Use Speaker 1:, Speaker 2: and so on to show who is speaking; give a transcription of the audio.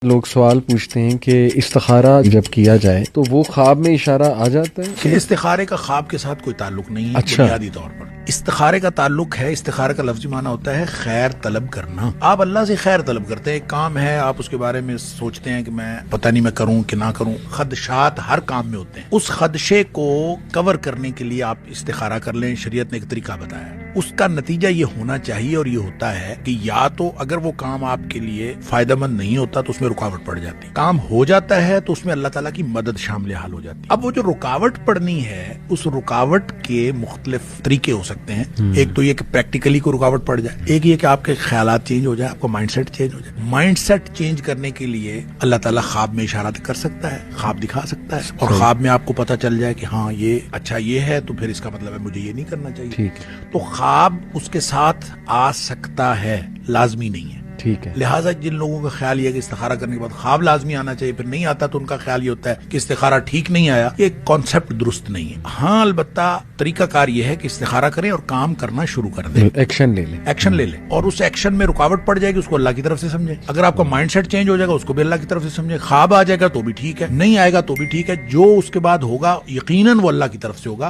Speaker 1: لوگ سوال پوچھتے ہیں کہ استخارہ جب کیا جائے تو وہ خواب میں اشارہ آ جاتا ہے
Speaker 2: کہ استخارے کا خواب کے ساتھ کوئی تعلق نہیں ہے.
Speaker 1: اچھا.
Speaker 2: بنیادی طور پر استخارے کا تعلق ہے، استخارے کا لفظی معنی ہوتا ہے خیر طلب کرنا. آپ اللہ سے خیر طلب کرتے ہیں، ایک کام ہے، آپ اس کے بارے میں سوچتے ہیں کہ میں پتہ نہیں میں کروں کہ نہ کروں. خدشات ہر کام میں ہوتے ہیں، اس خدشے کو کور کرنے کے لیے آپ استخارہ کر لیں. شریعت نے ایک طریقہ بتایا ہے، اس کا نتیجہ یہ ہونا چاہیے اور یہ ہوتا ہے کہ یا تو اگر وہ کام آپ کے لیے فائدہ مند نہیں ہوتا تو اس میں رکاوٹ پڑ جاتی، کام ہو جاتا ہے تو اس میں اللہ تعالیٰ کی مدد شامل حال ہو جاتی. اب وہ جو رکاوٹ پڑنی ہے، اس رکاوٹ کے مختلف طریقے ہو سکتے ہیں. ایک تو یہ کہ پریکٹیکلی کو رکاوٹ پڑ جائے، ایک یہ کہ آپ کے خیالات چینج ہو جائے، آپ کا مائنڈ سیٹ چینج ہو جائے. مائنڈ سیٹ چینج کرنے کے لیے اللہ تعالیٰ خواب میں اشارات کر سکتا ہے، خواب دکھا سکتا ہے، اور خواب میں آپ کو پتہ چل جائے کہ ہاں یہ اچھا یہ ہے تو پھر اس کا مطلب ہے مجھے یہ نہیں کرنا چاہیے.
Speaker 1: ٹھیک ہے.
Speaker 2: تو خواب اس کے ساتھ آ سکتا ہے، لازمی نہیں ہے.
Speaker 1: ٹھیک ہے.
Speaker 2: لہٰذا جن لوگوں کا خیال یہ ہے کہ استخارہ کرنے کے بعد خواب لازمی آنا چاہیے پھر نہیں آتا تو ان کا خیال یہ ہوتا ہے کہ استخارہ ٹھیک نہیں آیا، یہ کانسیپٹ درست نہیں ہے. ہاں البتہ طریقہ کار یہ ہے کہ استخارہ کریں اور کام کرنا شروع کر دیں،
Speaker 1: ایکشن لے لیں.
Speaker 2: ایکشن لے لیں، اور اس ایکشن میں رکاوٹ پڑ جائے گی اس کو اللہ کی طرف سے سمجھیں. اگر آپ کا مائنڈ سیٹ چینج ہو جائے گا اس کو بھی اللہ کی طرف سے سمجھیں. خواب آ جائے گا تو بھی ٹھیک ہے، نہیں آئے گا تو بھی ٹھیک ہے. جو اس کے بعد ہوگا یقیناً وہ اللہ کی طرف سے ہوگا.